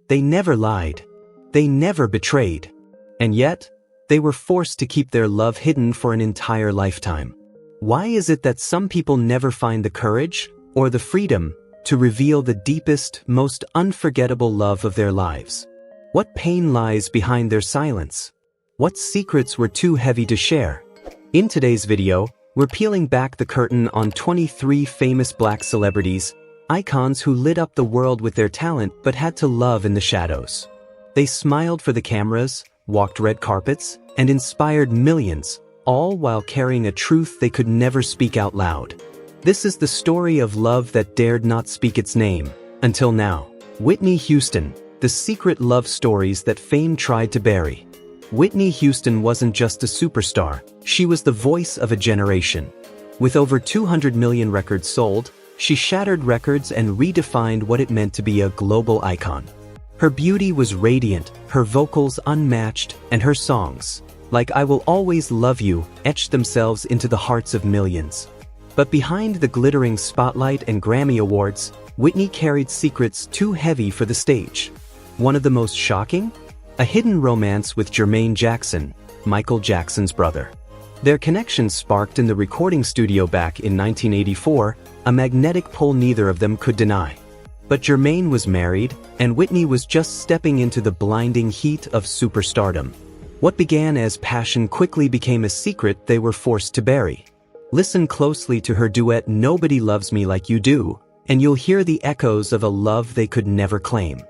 They never lied. They never betrayed. And yet, they were forced to keep their love hidden for an entire lifetime. Why is it that some people never find the courage or the freedom to reveal the deepest, most unforgettable love of their lives? What pain lies behind their silence? What secrets were too heavy to share? In today's video, we're peeling back the curtain on 23 famous black celebrities, icons who lit up the world with their talent but had to love in the shadows. They smiled for the cameras, walked red carpets, and inspired millions, all while carrying a truth they could never speak out loud. This is the story of love that dared not speak its name, until now. Whitney Houston, the secret love stories that fame tried to bury. Whitney Houston wasn't just a superstar, she was the voice of a generation. With over 200 million records sold, she shattered records and redefined what it meant to be a global icon. Her beauty was radiant, her vocals unmatched, and her songs, like I Will Always Love You, etched themselves into the hearts of millions. But behind the glittering spotlight and Grammy Awards, Whitney carried secrets too heavy for the stage. One of the most shocking? A hidden romance with Jermaine Jackson, Michael Jackson's brother. Their connection sparked in the recording studio back in 1984, a magnetic pull neither of them could deny. But Jermaine was married, and Whitney was just stepping into the blinding heat of superstardom. What began as passion quickly became a secret they were forced to bury. Listen closely to her duet Nobody Loves Me Like You Do, and you'll hear the echoes of a love they could never claim.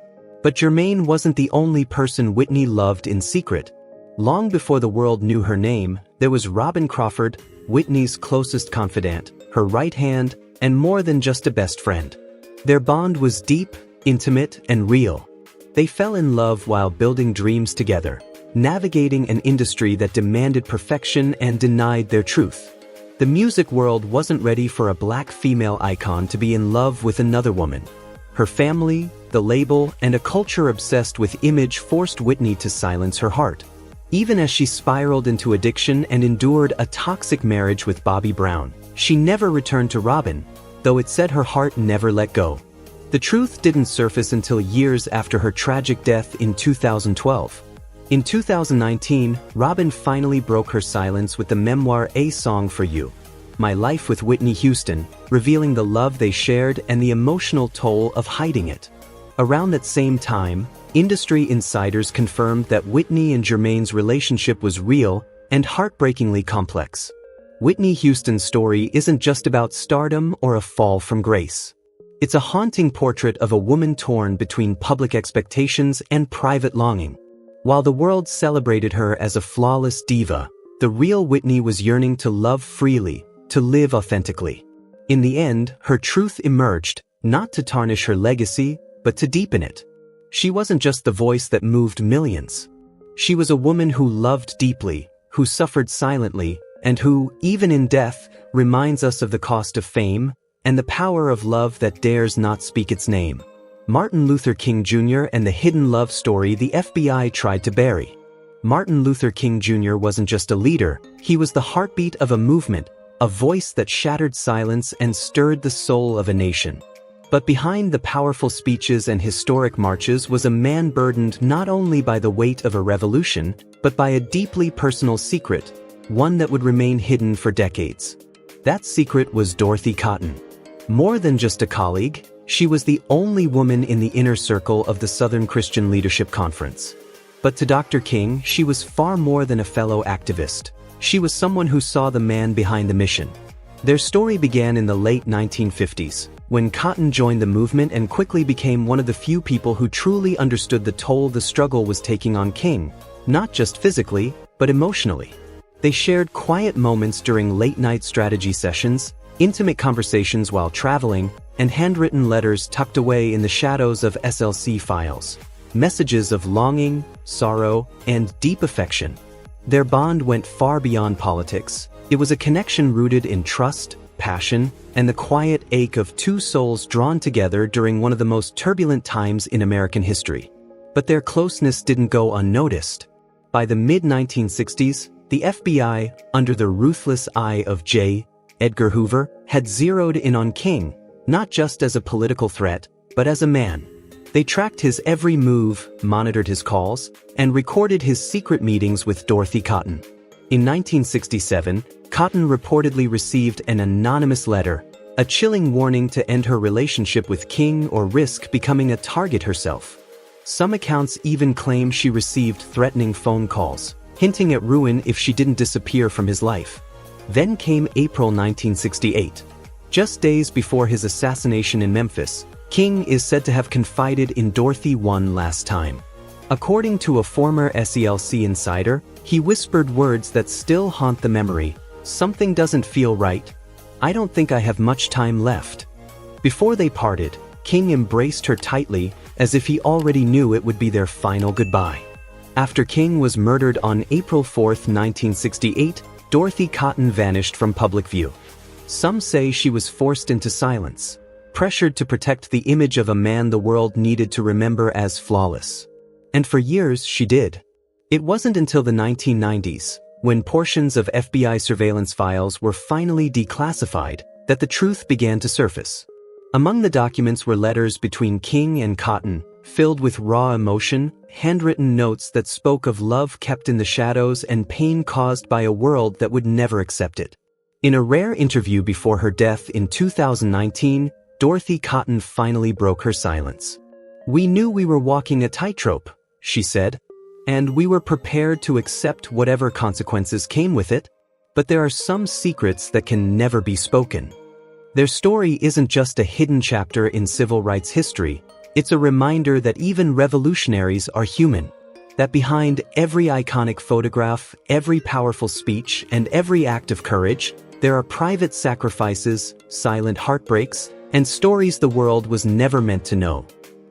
But Jermaine wasn't the only person Whitney loved in secret. Long before the world knew her name, there was Robin Crawford, Whitney's closest confidant, her right hand, and more than just a best friend. Their bond was deep, intimate, and real. They fell in love while building dreams together, navigating an industry that demanded perfection and denied their truth. The music world wasn't ready for a black female icon to be in love with another woman. Her family, the label, and a culture obsessed with image forced Whitney to silence her heart. Even as she spiraled into addiction and endured a toxic marriage with Bobby Brown, she never returned to Robin, though it said her heart never let go. The truth didn't surface until years after her tragic death in 2012. In 2019, Robin finally broke her silence with the memoir A Song for You, My Life with Whitney Houston, revealing the love they shared and the emotional toll of hiding it. Around that same time, industry insiders confirmed that Whitney and Jermaine's relationship was real and heartbreakingly complex. Whitney Houston's story isn't just about stardom or a fall from grace. It's a haunting portrait of a woman torn between public expectations and private longing. While the world celebrated her as a flawless diva, the real Whitney was yearning to love freely, to live authentically. In the end, her truth emerged, not to tarnish her legacy, but to deepen it. She wasn't just the voice that moved millions. She was a woman who loved deeply, who suffered silently, and who, even in death, reminds us of the cost of fame and the power of love that dares not speak its name. Martin Luther King Jr. and the hidden love story the FBI tried to bury. Martin Luther King Jr. wasn't just a leader, he was the heartbeat of a movement, a voice that shattered silence and stirred the soul of a nation. But behind the powerful speeches and historic marches was a man burdened not only by the weight of a revolution, but by a deeply personal secret, one that would remain hidden for decades. That secret was Dorothy Cotton. More than just a colleague, she was the only woman in the inner circle of the Southern Christian Leadership Conference. But to Dr. King, she was far more than a fellow activist. She was someone who saw the man behind the mission. Their story began in the late 1950s, when Cotton joined the movement and quickly became one of the few people who truly understood the toll the struggle was taking on King, not just physically, but emotionally. They shared quiet moments during late-night strategy sessions, intimate conversations while traveling, and handwritten letters tucked away in the shadows of SLC files. Messages of longing, sorrow, and deep affection. Their bond went far beyond politics. It was a connection rooted in trust, passion, and the quiet ache of two souls drawn together during one of the most turbulent times in American history. But their closeness didn't go unnoticed. By the mid-1960s, the FBI, under the ruthless eye of J. Edgar Hoover, had zeroed in on King, not just as a political threat, but as a man. They tracked his every move, monitored his calls, and recorded his secret meetings with Dorothy Cotton. In 1967, Cotton reportedly received an anonymous letter, a chilling warning to end her relationship with King or risk becoming a target herself. Some accounts even claim she received threatening phone calls, hinting at ruin if she didn't disappear from his life. Then came April 1968. Just days before his assassination in Memphis, King is said to have confided in Dorothy one last time. According to a former SELC insider, he whispered words that still haunt the memory. "Something doesn't feel right. I don't think I have much time left." Before they parted, King embraced her tightly, as if he already knew it would be their final goodbye. After King was murdered on April 4, 1968, Dorothy Cotton vanished from public view. Some say she was forced into silence, pressured to protect the image of a man the world needed to remember as flawless. And for years she did. It wasn't until the 1990s, when portions of FBI surveillance files were finally declassified, that the truth began to surface. Among the documents were letters between King and Cotton, filled with raw emotion, handwritten notes that spoke of love kept in the shadows and pain caused by a world that would never accept it. In a rare interview before her death in 2019, Dorothy Cotton finally broke her silence. "We knew we were walking a tightrope," she said, "and we were prepared to accept whatever consequences came with it, but there are some secrets that can never be spoken." Their story isn't just a hidden chapter in civil rights history, it's a reminder that even revolutionaries are human, that behind every iconic photograph, every powerful speech, and every act of courage, there are private sacrifices, silent heartbreaks, and stories the world was never meant to know.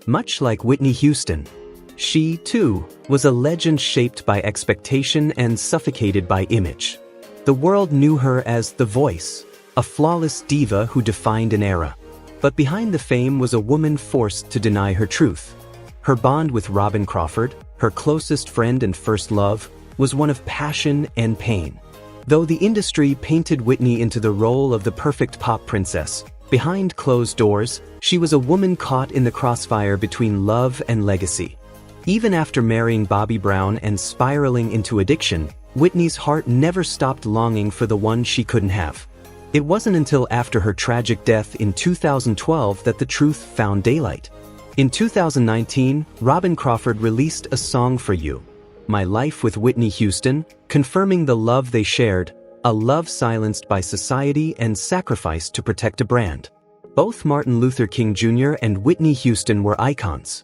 Much like Whitney Houston, she, too, was a legend shaped by expectation and suffocated by image. The world knew her as the Voice, a flawless diva who defined an era. But behind the fame was a woman forced to deny her truth. Her bond with Robin Crawford, her closest friend and first love, was one of passion and pain. Though the industry painted Whitney into the role of the perfect pop princess, behind closed doors, she was a woman caught in the crossfire between love and legacy. Even after marrying Bobby Brown and spiraling into addiction, Whitney's heart never stopped longing for the one she couldn't have. It wasn't until after her tragic death in 2012 that the truth found daylight. In 2019, Robin Crawford released A Song for You, My Life with Whitney Houston, confirming the love they shared, a love silenced by society and sacrificed to protect a brand. Both Martin Luther King Jr. and Whitney Houston were icons.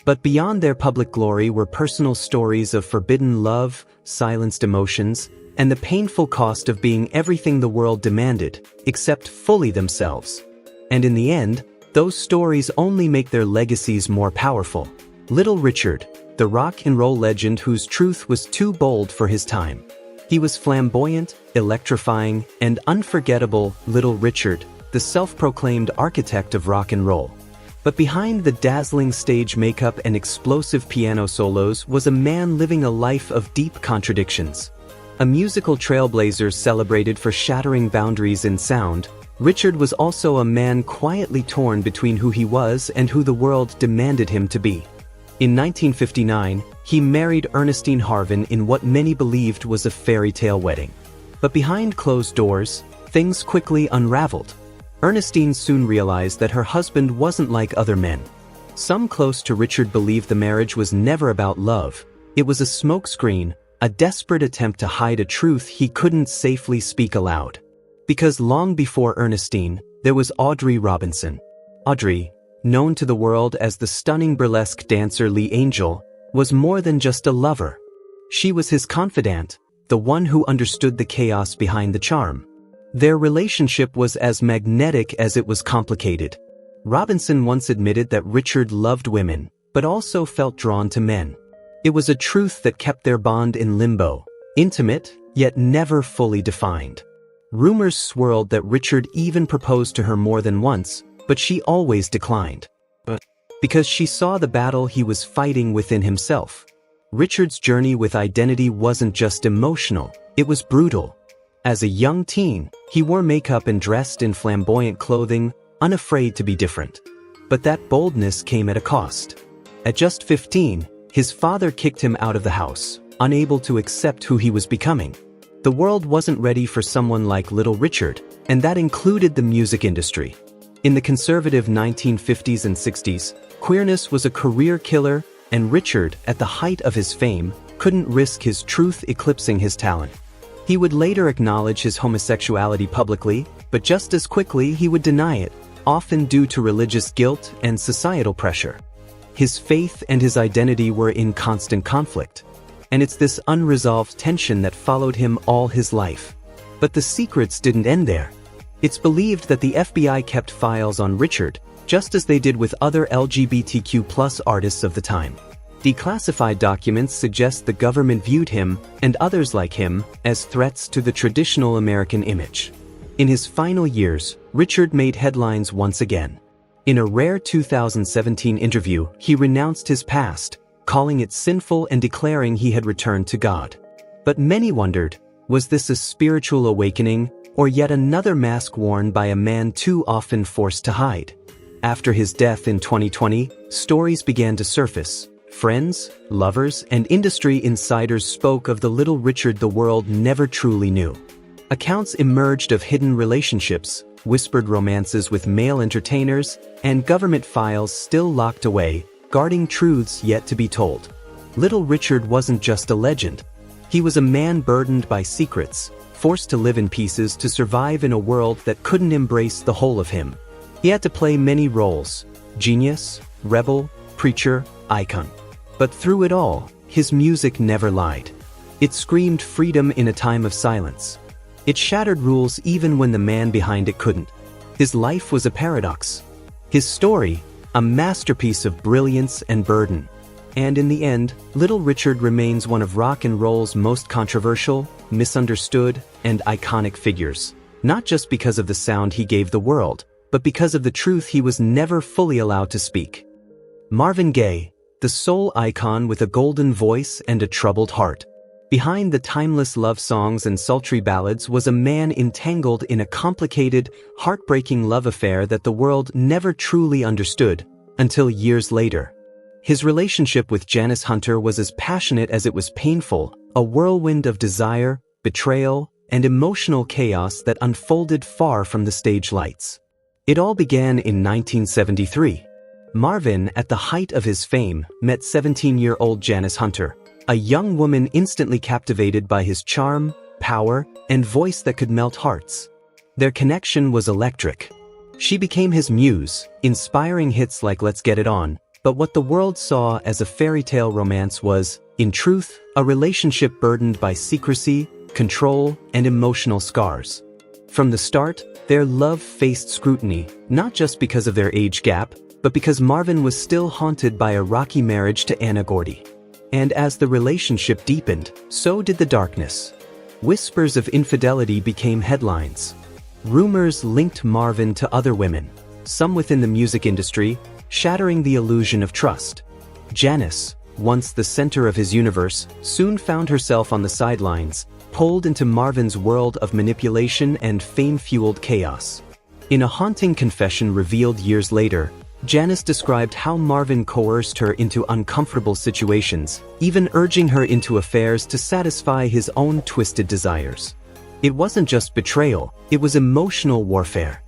But beyond their public glory were personal stories of forbidden love, silenced emotions, and the painful cost of being everything the world demanded, except fully themselves. And in the end, those stories only make their legacies more powerful. Little Richard, the rock and roll legend whose truth was too bold for his time. He was flamboyant, electrifying, and unforgettable. Little Richard, the self-proclaimed architect of rock and roll. But behind the dazzling stage makeup and explosive piano solos was a man living a life of deep contradictions. A musical trailblazer celebrated for shattering boundaries in sound, Richard was also a man quietly torn between who he was and who the world demanded him to be. In 1959, he married Ernestine Harvin in what many believed was a fairy tale wedding. But behind closed doors, things quickly unraveled. Ernestine soon realized that her husband wasn't like other men. Some close to Richard believed the marriage was never about love. It was a smokescreen, a desperate attempt to hide a truth he couldn't safely speak aloud. Because long before Ernestine, there was Audrey Robinson. Audrey, known to the world as the stunning burlesque dancer Lee Angel, was more than just a lover. She was his confidant, the one who understood the chaos behind the charm. Their relationship was as magnetic as it was complicated. Robinson once admitted that Richard loved women, but also felt drawn to men. It was a truth that kept their bond in limbo, intimate, yet never fully defined. Rumors swirled that Richard even proposed to her more than once, but she always declined. Because she saw the battle he was fighting within himself. Richard's journey with identity wasn't just emotional, it was brutal. As a young teen, he wore makeup and dressed in flamboyant clothing, unafraid to be different. But that boldness came at a cost. At just 15, his father kicked him out of the house, unable to accept who he was becoming. The world wasn't ready for someone like Little Richard, and that included the music industry. In the conservative 1950s and 60s, queerness was a career killer, and Richard, at the height of his fame, couldn't risk his truth eclipsing his talent. He would later acknowledge his homosexuality publicly, but just as quickly he would deny it, often due to religious guilt and societal pressure. His faith and his identity were in constant conflict, and it's this unresolved tension that followed him all his life. But the secrets didn't end there. It's believed that the FBI kept files on Richard, just as they did with other LGBTQ+ artists of the time. Declassified documents suggest the government viewed him, and others like him, as threats to the traditional American image. In his final years, Richard made headlines once again. In a rare 2017 interview, he renounced his past, calling it sinful and declaring he had returned to God. But many wondered, was this a spiritual awakening, or yet another mask worn by a man too often forced to hide? After his death in 2020, stories began to surface. Friends, lovers, and industry insiders spoke of the Little Richard the world never truly knew. Accounts emerged of hidden relationships, whispered romances with male entertainers, and government files still locked away, guarding truths yet to be told. Little Richard wasn't just a legend. He was a man burdened by secrets, forced to live in pieces to survive in a world that couldn't embrace the whole of him. He had to play many roles: genius, rebel, preacher, icon. But through it all, his music never lied. It screamed freedom in a time of silence. It shattered rules even when the man behind it couldn't. His life was a paradox. His story, a masterpiece of brilliance and burden. And in the end, Little Richard remains one of rock and roll's most controversial, misunderstood, and iconic figures. Not just because of the sound he gave the world, but because of the truth he was never fully allowed to speak. Marvin Gaye, the soul icon with a golden voice and a troubled heart. Behind the timeless love songs and sultry ballads was a man entangled in a complicated, heartbreaking love affair that the world never truly understood, until years later. His relationship with Janice Hunter was as passionate as it was painful, a whirlwind of desire, betrayal, and emotional chaos that unfolded far from the stage lights. It all began in 1973. Marvin, at the height of his fame, met 17-year-old Janice Hunter, a young woman instantly captivated by his charm, power, and voice that could melt hearts. Their connection was electric. She became his muse, inspiring hits like Let's Get It On, but what the world saw as a fairy tale romance was, in truth, a relationship burdened by secrecy, control, and emotional scars. From the start, their love faced scrutiny, not just because of their age gap, but because Marvin was still haunted by a rocky marriage to Anna Gordy. And as the relationship deepened, so did the darkness. Whispers of infidelity became headlines. Rumors linked Marvin to other women, some within the music industry, shattering the illusion of trust. Janice, once the center of his universe, soon found herself on the sidelines, pulled into Marvin's world of manipulation and fame-fueled chaos. In a haunting confession revealed years later, Janice described how Marvin coerced her into uncomfortable situations, even urging her into affairs to satisfy his own twisted desires. It wasn't just betrayal, it was emotional warfare.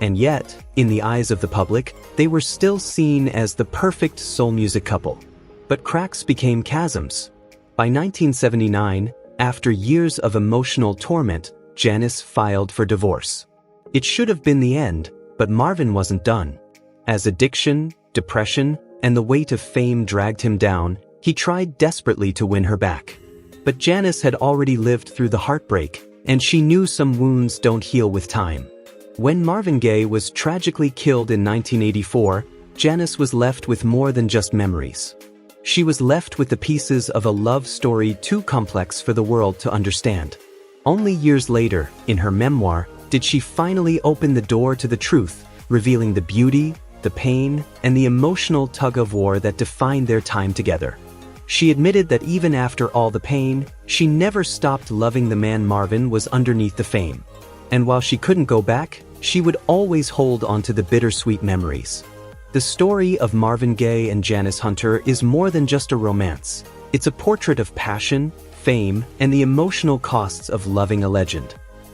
And yet, in the eyes of the public, they were still seen as the perfect soul music couple. But cracks became chasms. By 1979, after years of emotional torment, Janice filed for divorce. It should have been the end, but Marvin wasn't done. As addiction, depression, and the weight of fame dragged him down, he tried desperately to win her back. But Janice had already lived through the heartbreak, and she knew some wounds don't heal with time. When Marvin Gaye was tragically killed in 1984, Janice was left with more than just memories. She was left with the pieces of a love story too complex for the world to understand. Only years later, in her memoir, did she finally open the door to the truth, revealing the beauty, the pain, and the emotional tug-of-war that defined their time together. She admitted that even after all the pain, she never stopped loving the man Marvin was underneath the fame. And while she couldn't go back, she would always hold on to the bittersweet memories. The story of Marvin Gaye and Janice Hunter is more than just a romance. It's a portrait of passion, fame, and the emotional costs of loving a legend.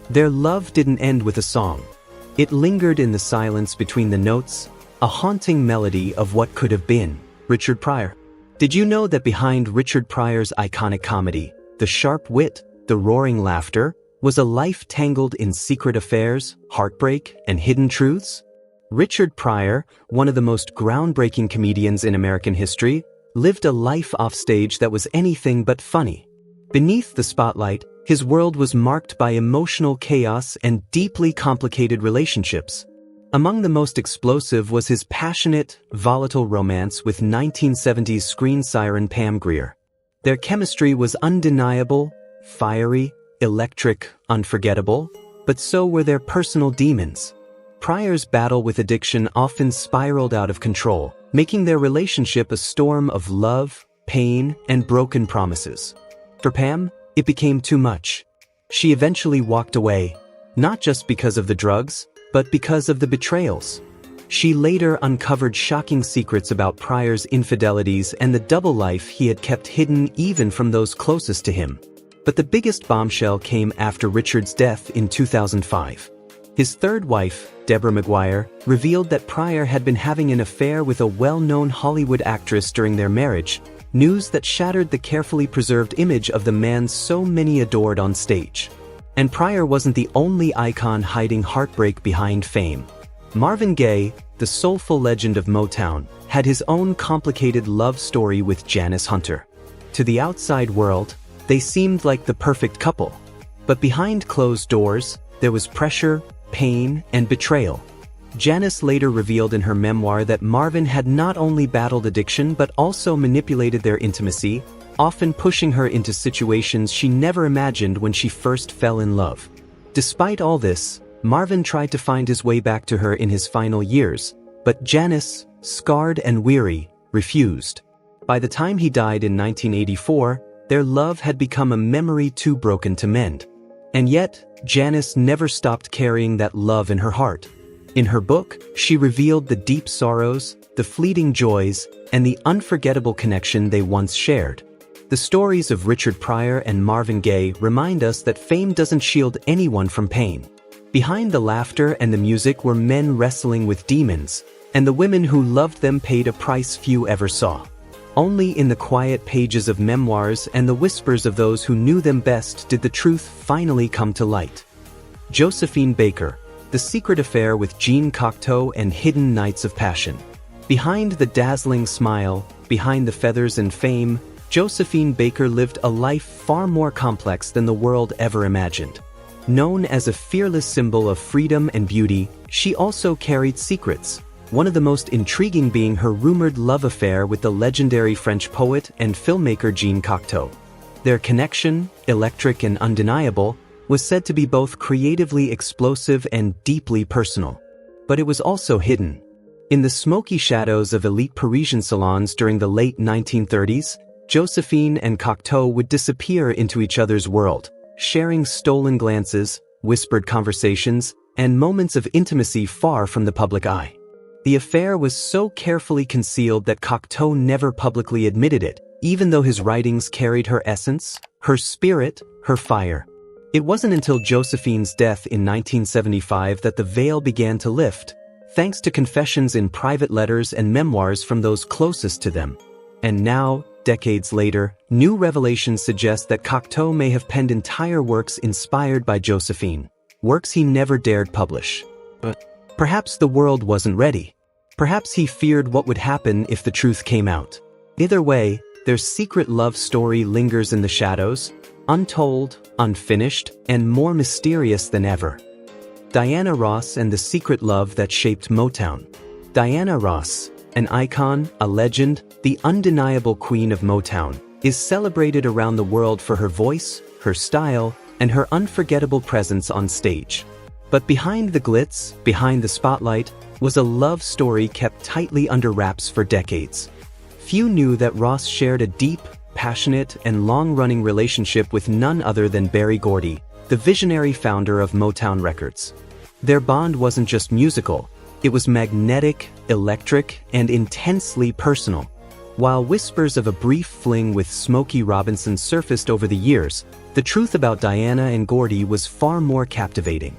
Their love didn't end with a song. It lingered in the silence between the notes, a haunting melody of what could have been. Richard Pryor. Did you know that behind Richard Pryor's iconic comedy, the sharp wit, the roaring laughter, was a life tangled in secret affairs, heartbreak, and hidden truths? Richard Pryor, one of the most groundbreaking comedians in American history, lived a life offstage that was anything but funny. Beneath the spotlight, his world was marked by emotional chaos and deeply complicated relationships. Among the most explosive was his passionate, volatile romance with 1970s screen siren Pam Grier. Their chemistry was undeniable, fiery, electric, unforgettable, but so were their personal demons. Pryor's battle with addiction often spiraled out of control, making their relationship a storm of love, pain, and broken promises. For Pam, it became too much. She eventually walked away, not just because of the drugs, but because of the betrayals. She later uncovered shocking secrets about Pryor's infidelities and the double life he had kept hidden even from those closest to him. But the biggest bombshell came after Richard's death in 2005. His third wife, Deborah McGuire, revealed that Pryor had been having an affair with a well-known Hollywood actress during their marriage, news that shattered the carefully preserved image of the man so many adored on stage. And Pryor wasn't the only icon hiding heartbreak behind fame. Marvin Gaye, the soulful legend of Motown, had his own complicated love story with Janice Hunter. To the outside world, they seemed like the perfect couple. But behind closed doors, there was pressure, pain, and betrayal. Janice later revealed in her memoir that Marvin had not only battled addiction but also manipulated their intimacy, often pushing her into situations she never imagined when she first fell in love. Despite all this, Marvin tried to find his way back to her in his final years, but Janice, scarred and weary, refused. By the time he died in 1984, their love had become a memory too broken to mend. And yet, Janice never stopped carrying that love in her heart. In her book, she revealed the deep sorrows, the fleeting joys, and the unforgettable connection they once shared. The stories of Richard Pryor and Marvin Gaye remind us that fame doesn't shield anyone from pain. Behind the laughter and the music were men wrestling with demons, and the women who loved them paid a price few ever saw. Only in the quiet pages of memoirs and the whispers of those who knew them best did the truth finally come to light. Josephine Baker, The Secret Affair with Jean Cocteau and Hidden Nights of Passion. Behind the dazzling smile, behind the feathers and fame, Josephine Baker lived a life far more complex than the world ever imagined. Known as a fearless symbol of freedom and beauty, she also carried secrets, one of the most intriguing being her rumored love affair with the legendary French poet and filmmaker Jean Cocteau. Their connection, electric and undeniable, was said to be both creatively explosive and deeply personal. But it was also hidden. In the smoky shadows of elite Parisian salons during the late 1930s, Josephine and Cocteau would disappear into each other's world, sharing stolen glances, whispered conversations, and moments of intimacy far from the public eye. The affair was so carefully concealed that Cocteau never publicly admitted it, even though his writings carried her essence, her spirit, her fire. It wasn't until Josephine's death in 1975 that the veil began to lift, thanks to confessions in private letters and memoirs from those closest to them. And now, decades later, new revelations suggest that Cocteau may have penned entire works inspired by Josephine, works he never dared publish. But perhaps the world wasn't ready. Perhaps he feared what would happen if the truth came out. Either way, their secret love story lingers in the shadows, untold, unfinished, and more mysterious than ever. Diana Ross and the secret love that shaped Motown. Diana Ross, an icon, a legend, the undeniable queen of Motown, is celebrated around the world for her voice, her style, and her unforgettable presence on stage. But behind the glitz, behind the spotlight, was a love story kept tightly under wraps for decades. Few knew that Ross shared a deep, passionate, and long-running relationship with none other than Berry Gordy, the visionary founder of Motown Records. Their bond wasn't just musical, it was magnetic, electric, and intensely personal. While whispers of a brief fling with Smokey Robinson surfaced over the years, the truth about Diana and Gordy was far more captivating.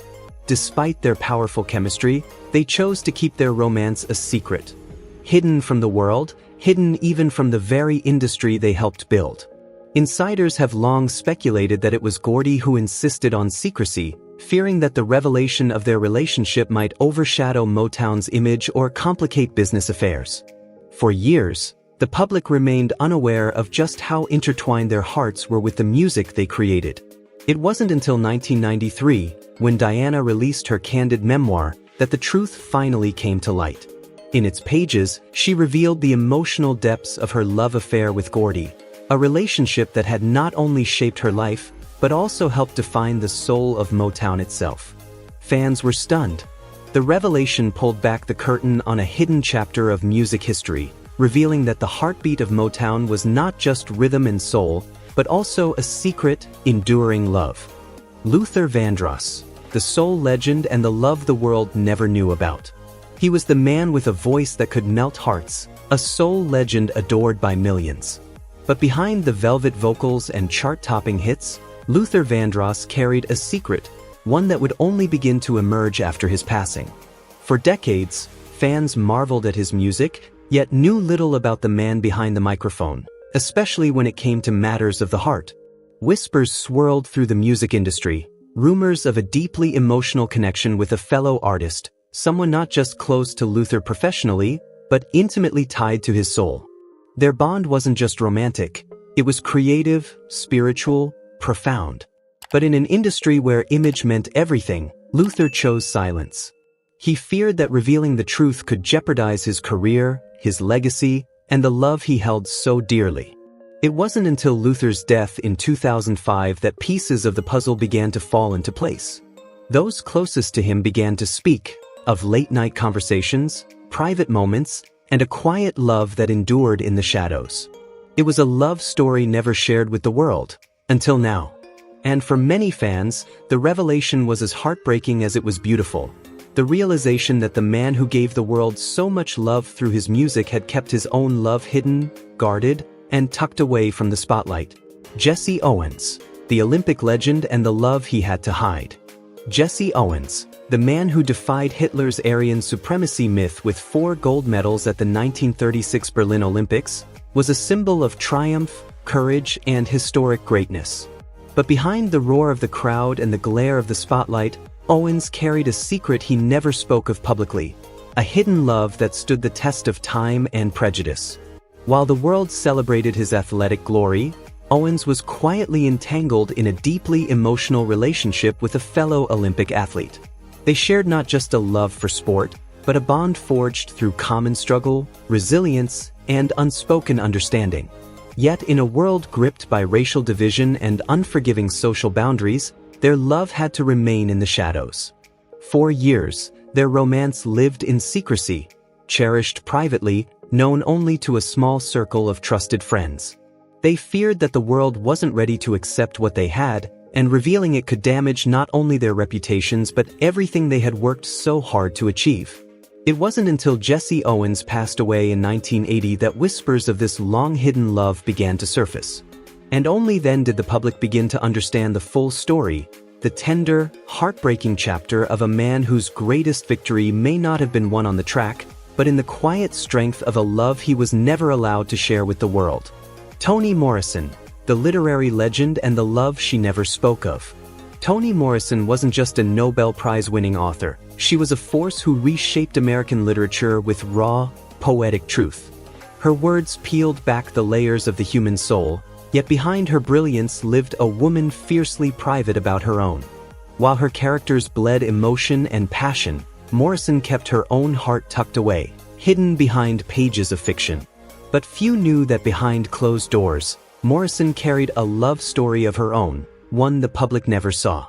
Despite their powerful chemistry, they chose to keep their romance a secret. Hidden from the world, hidden even from the very industry they helped build. Insiders have long speculated that it was Gordy who insisted on secrecy, fearing that the revelation of their relationship might overshadow Motown's image or complicate business affairs. For years, the public remained unaware of just how intertwined their hearts were with the music they created. It wasn't until 1993, when Diana released her candid memoir, that the truth finally came to light. In its pages, she revealed the emotional depths of her love affair with Gordy, a relationship that had not only shaped her life, but also helped define the soul of Motown itself. Fans were stunned. The revelation pulled back the curtain on a hidden chapter of music history, revealing that the heartbeat of Motown was not just rhythm and soul, but also a secret, enduring love. Luther Vandross, the soul legend and the love the world never knew about. He was the man with a voice that could melt hearts, a soul legend adored by millions. But behind the velvet vocals and chart-topping hits, Luther Vandross carried a secret, one that would only begin to emerge after his passing. For decades, fans marveled at his music, yet knew little about the man behind the microphone, especially when it came to matters of the heart. Whispers swirled through the music industry, rumors of a deeply emotional connection with a fellow artist, someone not just close to Luther professionally, but intimately tied to his soul. Their bond wasn't just romantic, it was creative, spiritual, profound. But in an industry where image meant everything, Luther chose silence. He feared that revealing the truth could jeopardize his career, his legacy, and the love he held so dearly. It wasn't until Luther's death in 2005 that pieces of the puzzle began to fall into place. Those closest to him began to speak of late-night conversations, private moments, and a quiet love that endured in the shadows. It was a love story never shared with the world, until now. And for many fans, the revelation was as heartbreaking as it was beautiful. The realization that the man who gave the world so much love through his music had kept his own love hidden, guarded, and tucked away from the spotlight. Jesse Owens, the Olympic legend and the love he had to hide. Jesse Owens, the man who defied Hitler's Aryan supremacy myth with 4 gold medals at the 1936 Berlin Olympics, was a symbol of triumph, courage, and historic greatness. But behind the roar of the crowd and the glare of the spotlight, Owens carried a secret he never spoke of publicly, a hidden love that stood the test of time and prejudice. While the world celebrated his athletic glory, Owens was quietly entangled in a deeply emotional relationship with a fellow Olympic athlete. They shared not just a love for sport, but a bond forged through common struggle, resilience, and unspoken understanding. Yet in a world gripped by racial division and unforgiving social boundaries, their love had to remain in the shadows. For years, their romance lived in secrecy, cherished privately, known only to a small circle of trusted friends. They feared that the world wasn't ready to accept what they had, and revealing it could damage not only their reputations but everything they had worked so hard to achieve. It wasn't until Jesse Owens passed away in 1980 that whispers of this long-hidden love began to surface. And only then did the public begin to understand the full story, the tender, heartbreaking chapter of a man whose greatest victory may not have been won on the track, but in the quiet strength of a love he was never allowed to share with the world. Toni Morrison, the literary legend and the love she never spoke of. Toni Morrison wasn't just a Nobel Prize-winning author. She was a force who reshaped American literature with raw, poetic truth. Her words peeled back the layers of the human soul, yet behind her brilliance lived a woman fiercely private about her own. While her characters bled emotion and passion, Morrison kept her own heart tucked away, hidden behind pages of fiction. But few knew that behind closed doors, Morrison carried a love story of her own, one the public never saw.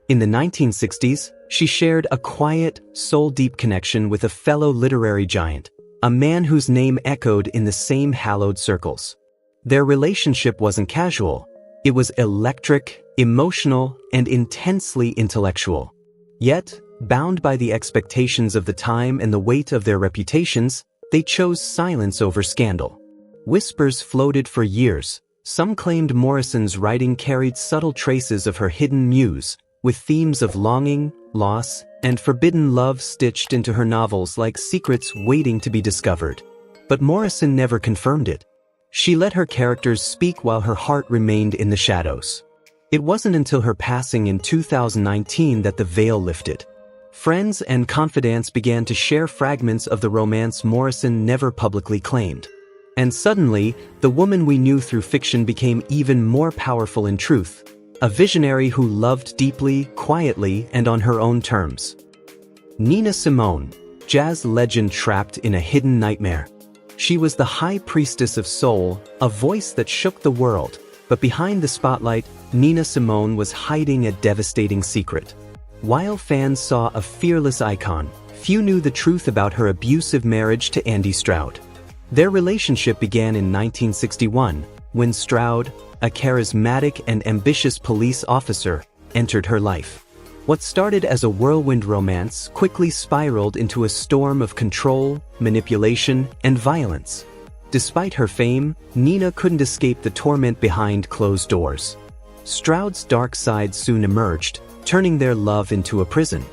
In the 1960s, she shared a quiet, soul-deep connection with a fellow literary giant, a man whose name echoed in the same hallowed circles. Their relationship wasn't casual. It was electric, emotional, and intensely intellectual. Yet, Bound by the expectations of the time and the weight of their reputations, they chose silence over scandal. Whispers floated for years. Some claimed Morrison's writing carried subtle traces of her hidden muse, with themes of longing, loss, and forbidden love stitched into her novels like secrets waiting to be discovered. But Morrison never confirmed it. She let her characters speak while her heart remained in the shadows. It wasn't until her passing in 2019 that the veil lifted. Friends and confidants began to share fragments of the romance Morrison never publicly claimed. And suddenly, the woman we knew through fiction became even more powerful in truth. A visionary who loved deeply, quietly, and on her own terms. Nina Simone, jazz legend trapped in a hidden nightmare. She was the high priestess of soul, a voice that shook the world, but behind the spotlight, Nina Simone was hiding a devastating secret. While fans saw a fearless icon, few knew the truth about her abusive marriage to Andy Stroud. Their relationship began in 1961, when Stroud, a charismatic and ambitious police officer, entered her life. What started as a whirlwind romance quickly spiraled into a storm of control, manipulation, and violence. Despite her fame, Nina couldn't escape the torment behind closed doors. Stroud's dark side soon emerged, turning their love into a prison.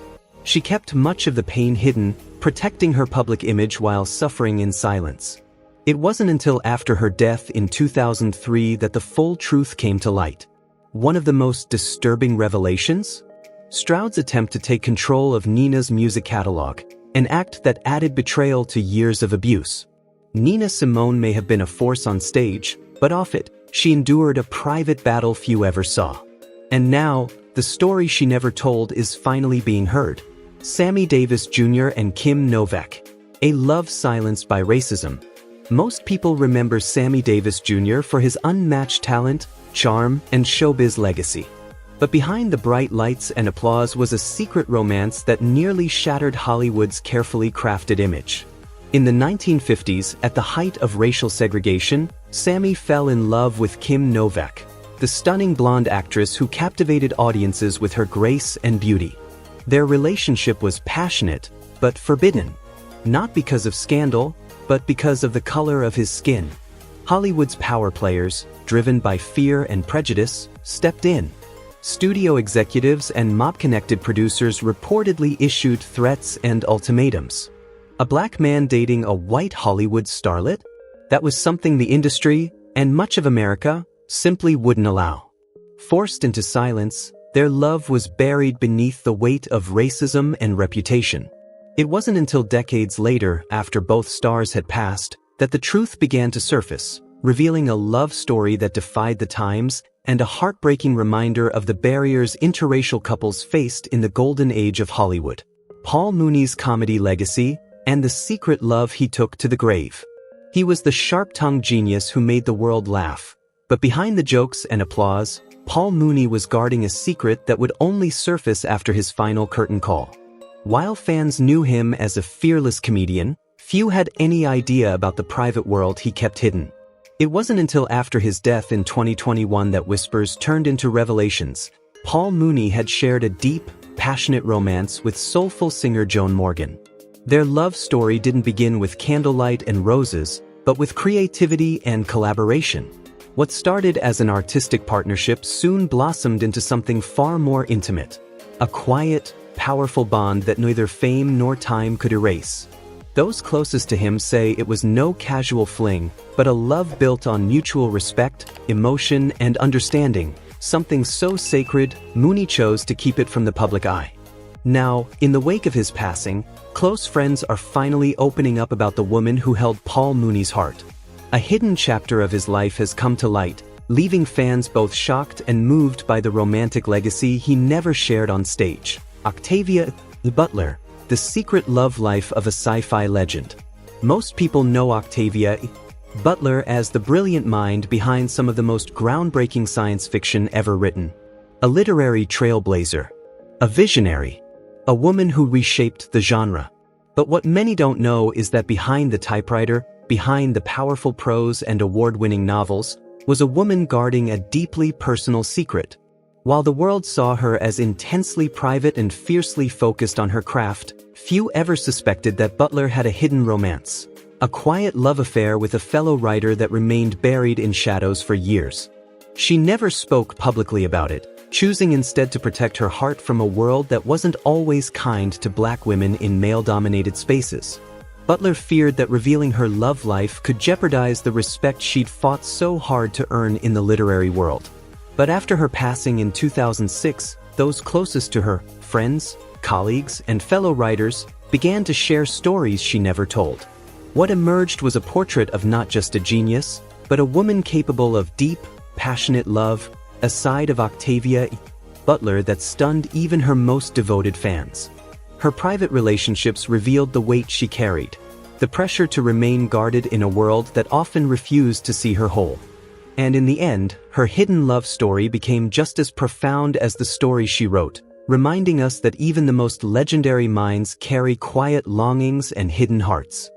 She kept much of the pain hidden, protecting her public image while suffering in silence. It wasn't until after her death in 2003 that the full truth came to light. One of the most disturbing revelations? Stroud's attempt to take control of Nina's music catalog, an act that added betrayal to years of abuse. Nina Simone may have been a force on stage, but off it, she endured a private battle few ever saw. And now, the story she never told is finally being heard. Sammy Davis Jr. and Kim Novak. A love silenced by racism. Most people remember Sammy Davis Jr. for his unmatched talent, charm, and showbiz legacy. But behind the bright lights and applause was a secret romance that nearly shattered Hollywood's carefully crafted image. In the 1950s, at the height of racial segregation, Sammy fell in love with Kim Novak, the stunning blonde actress who captivated audiences with her grace and beauty. Their relationship was passionate, but forbidden. Not because of scandal, but because of the color of his skin. Hollywood's power players, driven by fear and prejudice, stepped in. Studio executives and mob-connected producers reportedly issued threats and ultimatums. A black man dating a white Hollywood starlet? That was something the industry, and much of America, simply wouldn't allow. Forced into silence, their love was buried beneath the weight of racism and reputation. It wasn't until decades later, after both stars had passed, that the truth began to surface, revealing a love story that defied the times and a heartbreaking reminder of the barriers interracial couples faced in the golden age of Hollywood. Paul Mooney's comedy legacy and the secret love he took to the grave. He was the sharp-tongued genius who made the world laugh. But behind the jokes and applause, Paul Mooney was guarding a secret that would only surface after his final curtain call. While fans knew him as a fearless comedian, few had any idea about the private world he kept hidden. It wasn't until after his death in 2021 that whispers turned into revelations. Paul Mooney had shared a deep, passionate romance with soulful singer Joan Morgan. Their love story didn't begin with candlelight and roses, but with creativity and collaboration. What started as an artistic partnership soon blossomed into something far more intimate. A quiet, powerful bond that neither fame nor time could erase. Those closest to him say it was no casual fling, but a love built on mutual respect, emotion, and understanding, something so sacred, Mooney chose to keep it from the public eye. Now, in the wake of his passing, close friends are finally opening up about the woman who held Paul Mooney's heart. A hidden chapter of his life has come to light, leaving fans both shocked and moved by the romantic legacy he never shared on stage. Octavia Butler, the secret love life of a sci-fi legend. Most people know Octavia Butler as the brilliant mind behind some of the most groundbreaking science fiction ever written. A literary trailblazer. A visionary. A woman who reshaped the genre. But what many don't know is that behind the typewriter, behind the powerful prose and award-winning novels, was a woman guarding a deeply personal secret. While the world saw her as intensely private and fiercely focused on her craft, few ever suspected that Butler had a hidden romance. A quiet love affair with a fellow writer that remained buried in shadows for years. She never spoke publicly about it, choosing instead to protect her heart from a world that wasn't always kind to black women in male-dominated spaces. Butler feared that revealing her love life could jeopardize the respect she'd fought so hard to earn in the literary world. But after her passing in 2006, those closest to her, friends, colleagues, and fellow writers, began to share stories she never told. What emerged was a portrait of not just a genius, but a woman capable of deep, passionate love, a side of Octavia Butler that stunned even her most devoted fans. Her private relationships revealed the weight she carried, the pressure to remain guarded in a world that often refused to see her whole. And in the end, her hidden love story became just as profound as the story she wrote, reminding us that even the most legendary minds carry quiet longings and hidden hearts.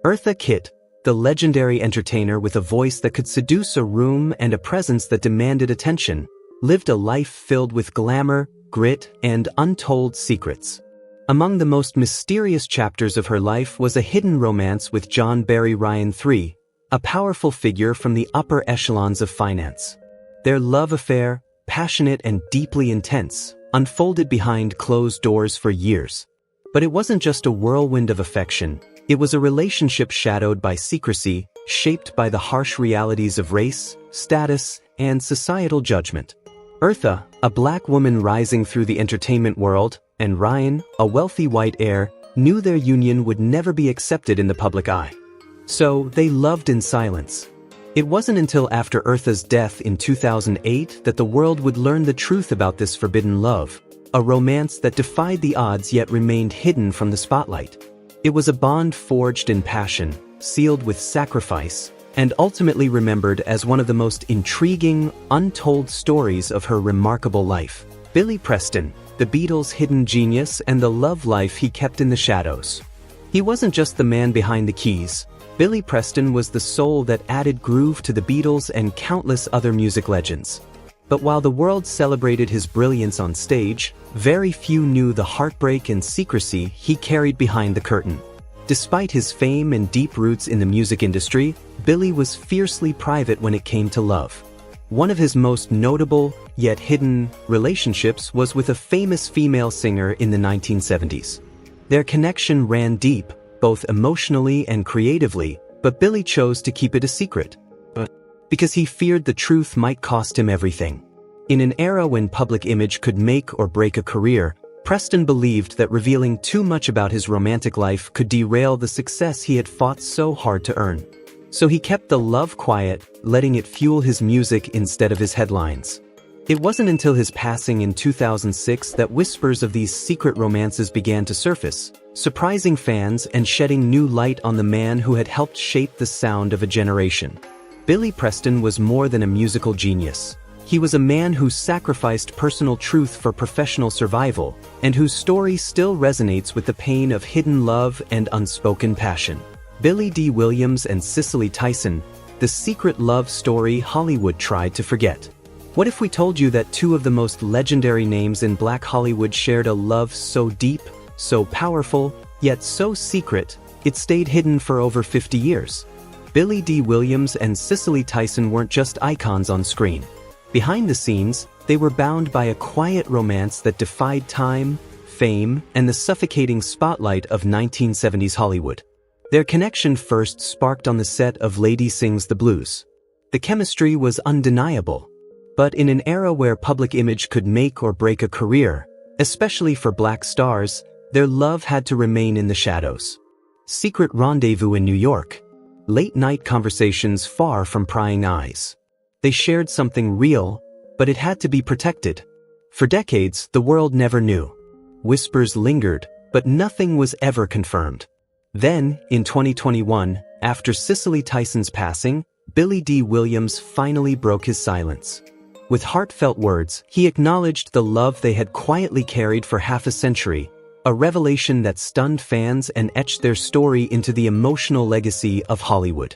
Eartha Kitt, the legendary entertainer with a voice that could seduce a room and a presence that demanded attention, lived a life filled with glamour, grit, and untold secrets. Among the most mysterious chapters of her life was a hidden romance with John Barry Ryan III, a powerful figure from the upper echelons of finance. Their love affair, passionate and deeply intense, unfolded behind closed doors for years. But it wasn't just a whirlwind of affection. It was a relationship shadowed by secrecy, shaped by the harsh realities of race, status, and societal judgment. Eartha, a black woman rising through the entertainment world, and Ryan, a wealthy white heir, knew their union would never be accepted in the public eye. So, they loved in silence. It wasn't until after Eartha's death in 2008 that the world would learn the truth about this forbidden love, a romance that defied the odds yet remained hidden from the spotlight. It was a bond forged in passion, sealed with sacrifice, and ultimately remembered as one of the most intriguing, untold stories of her remarkable life. Billy Preston, the Beatles' hidden genius and the love life he kept in the shadows. He wasn't just the man behind the keys. Billy Preston was the soul that added groove to the Beatles and countless other music legends. But while the world celebrated his brilliance on stage, very few knew the heartbreak and secrecy he carried behind the curtain. Despite his fame and deep roots in the music industry, Billy was fiercely private when it came to love. One of his most notable, yet hidden, relationships was with a famous female singer in the 1970s. Their connection ran deep, both emotionally and creatively, but Billy chose to keep it a secret. Because he feared the truth might cost him everything. In an era when public image could make or break a career, Preston believed that revealing too much about his romantic life could derail the success he had fought so hard to earn. So he kept the love quiet, letting it fuel his music instead of his headlines. It wasn't until his passing in 2006 that whispers of these secret romances began to surface, surprising fans and shedding new light on the man who had helped shape the sound of a generation. Billy Preston was more than a musical genius. He was a man who sacrificed personal truth for professional survival, and whose story still resonates with the pain of hidden love and unspoken passion. Billy Dee Williams and Cicely Tyson, the secret love story Hollywood tried to forget. What if we told you that two of the most legendary names in Black Hollywood shared a love so deep, so powerful, yet so secret, it stayed hidden for over 50 years? Billy Dee Williams and Cicely Tyson weren't just icons on screen. Behind the scenes, they were bound by a quiet romance that defied time, fame, and the suffocating spotlight of 1970s Hollywood. Their connection first sparked on the set of Lady Sings the Blues. The chemistry was undeniable. But in an era where public image could make or break a career, especially for black stars, their love had to remain in the shadows. Secret rendezvous in New York. Late-night conversations far from prying eyes. They shared something real, but it had to be protected. For decades, the world never knew. Whispers lingered, but nothing was ever confirmed. Then, in 2021, after Cicely Tyson's passing, Billy Dee Williams finally broke his silence. With heartfelt words, he acknowledged the love they had quietly carried for half a century, a revelation that stunned fans and etched their story into the emotional legacy of Hollywood.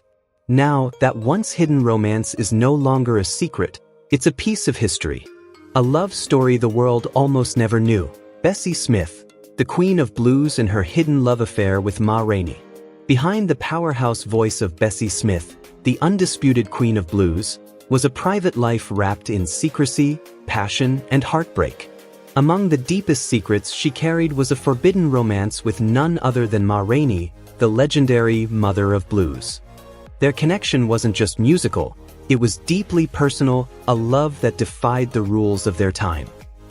Now, that once hidden romance is no longer a secret, it's a piece of history. A love story the world almost never knew. Bessie Smith, the queen of blues and her hidden love affair with Ma Rainey. Behind the powerhouse voice of Bessie Smith, the undisputed queen of blues, was a private life wrapped in secrecy, passion, and heartbreak. Among the deepest secrets she carried was a forbidden romance with none other than Ma Rainey, the legendary mother of blues. Their connection wasn't just musical, it was deeply personal, a love that defied the rules of their time.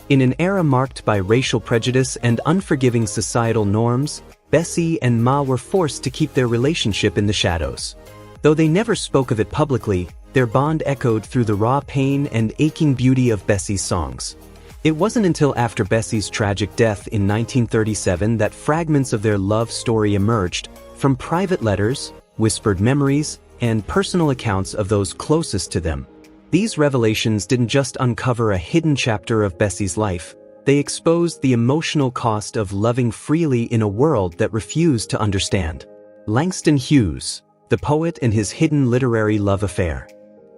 In an era marked by racial prejudice and unforgiving societal norms, Bessie and Ma were forced to keep their relationship in the shadows. Though they never spoke of it publicly, their bond echoed through the raw pain and aching beauty of Bessie's songs. It wasn't until after Bessie's tragic death in 1937 that fragments of their love story emerged, from private letters, whispered memories, and personal accounts of those closest to them. These revelations didn't just uncover a hidden chapter of Bessie's life, they exposed the emotional cost of loving freely in a world that refused to understand. Langston Hughes, the poet and his hidden literary love affair.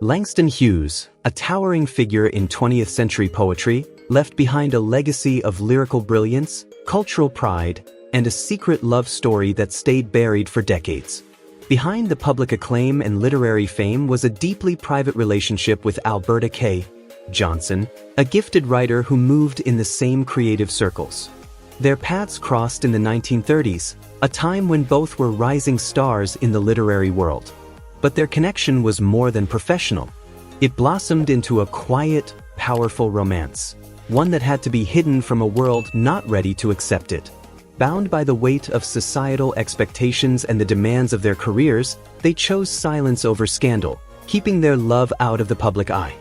Langston Hughes, a towering figure in 20th century poetry, left behind a legacy of lyrical brilliance, cultural pride, and a secret love story that stayed buried for decades. Behind the public acclaim and literary fame was a deeply private relationship with Alberta K. Johnson, a gifted writer who moved in the same creative circles. Their paths crossed in the 1930s, a time when both were rising stars in the literary world. But their connection was more than professional. It blossomed into a quiet, powerful romance, one that had to be hidden from a world not ready to accept it. Bound by the weight of societal expectations and the demands of their careers, they chose silence over scandal, keeping their love out of the public eye.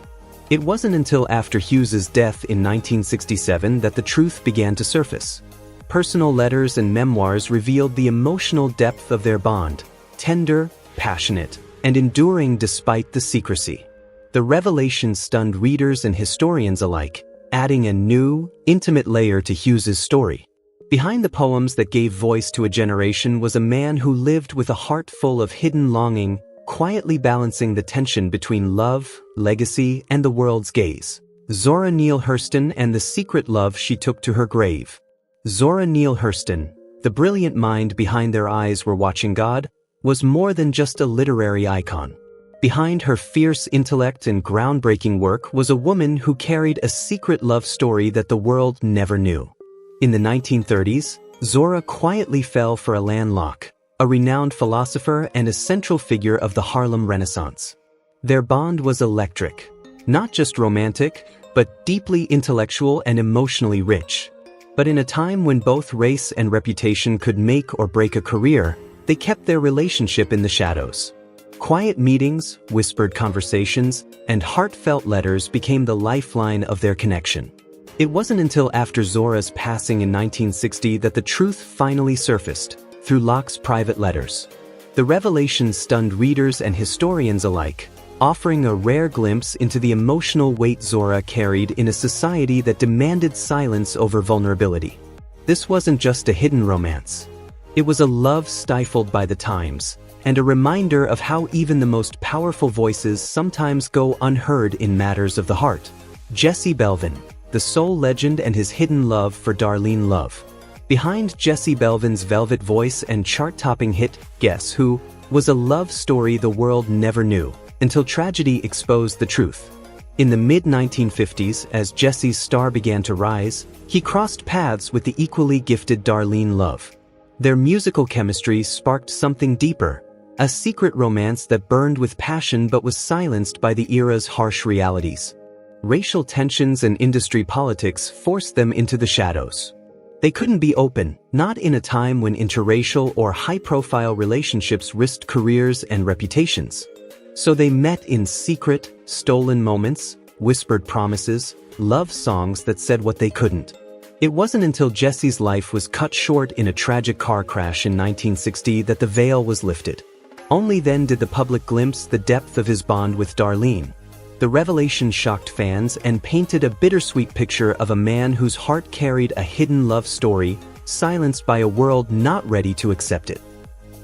It wasn't until after Hughes's death in 1967 that the truth began to surface. Personal letters and memoirs revealed the emotional depth of their bond, tender, passionate, and enduring despite the secrecy. The revelation stunned readers and historians alike, adding a new, intimate layer to Hughes's story. Behind the poems that gave voice to a generation was a man who lived with a heart full of hidden longing, quietly balancing the tension between love, legacy, and the world's gaze. Zora Neale Hurston and the secret love she took to her grave. Zora Neale Hurston, the brilliant mind behind Their Eyes Were Watching God, was more than just a literary icon. Behind her fierce intellect and groundbreaking work was a woman who carried a secret love story that the world never knew. In the 1930s, Zora quietly fell for Alain Locke, a renowned philosopher and a central figure of the Harlem Renaissance. Their bond was electric, not just romantic, but deeply intellectual and emotionally rich. But in a time when both race and reputation could make or break a career, they kept their relationship in the shadows. Quiet meetings, whispered conversations, and heartfelt letters became the lifeline of their connection. It wasn't until after Zora's passing in 1960 that the truth finally surfaced, through Locke's private letters. The revelation stunned readers and historians alike, offering a rare glimpse into the emotional weight Zora carried in a society that demanded silence over vulnerability. This wasn't just a hidden romance. It was a love stifled by the times, and a reminder of how even the most powerful voices sometimes go unheard in matters of the heart. Jesse Belvin, the soul legend and his hidden love for Darlene Love. Behind Jesse Belvin's velvet voice and chart-topping hit, Guess Who, was a love story the world never knew, until tragedy exposed the truth. In the mid-1950s, as Jesse's star began to rise, he crossed paths with the equally gifted Darlene Love. Their musical chemistry sparked something deeper, a secret romance that burned with passion but was silenced by the era's harsh realities. Racial tensions and industry politics forced them into the shadows. They couldn't be open, not in a time when interracial or high-profile relationships risked careers and reputations. So they met in secret, stolen moments, whispered promises, love songs that said what they couldn't. It wasn't until Jesse's life was cut short in a tragic car crash in 1960 that the veil was lifted. Only then did the public glimpse the depth of his bond with Darlene. The revelation shocked fans and painted a bittersweet picture of a man whose heart carried a hidden love story, silenced by a world not ready to accept it.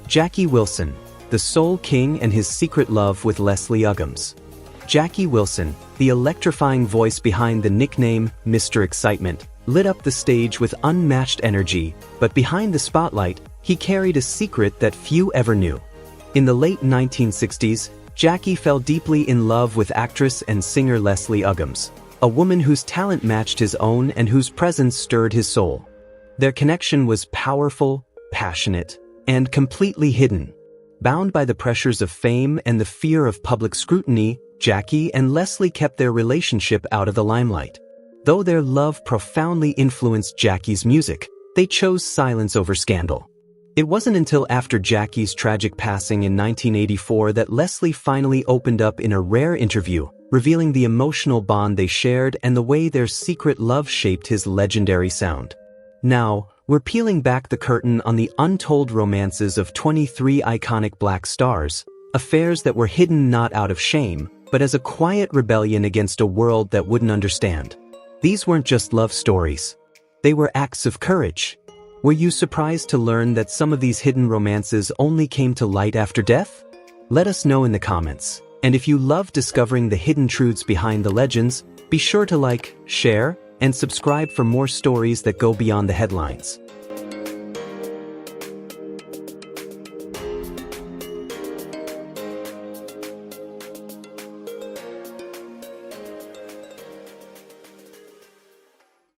Jackie Wilson, the Soul King and his secret love with Leslie Uggams. Jackie Wilson, the electrifying voice behind the nickname Mr. Excitement, lit up the stage with unmatched energy, but behind the spotlight, he carried a secret that few ever knew. In the late 1960s, Jackie fell deeply in love with actress and singer Leslie Uggams, a woman whose talent matched his own and whose presence stirred his soul. Their connection was powerful, passionate, and completely hidden. Bound by the pressures of fame and the fear of public scrutiny, Jackie and Leslie kept their relationship out of the limelight. Though their love profoundly influenced Jackie's music, they chose silence over scandal. It wasn't until after Jackie's tragic passing in 1984 that Leslie finally opened up in a rare interview, revealing the emotional bond they shared and the way their secret love shaped his legendary sound. Now, we're peeling back the curtain on the untold romances of 23 iconic black stars, affairs that were hidden not out of shame, but as a quiet rebellion against a world that wouldn't understand. These weren't just love stories. They were acts of courage. Were you surprised to learn that some of these hidden romances only came to light after death? Let us know in the comments. And if you love discovering the hidden truths behind the legends, be sure to like, share, and subscribe for more stories that go beyond the headlines.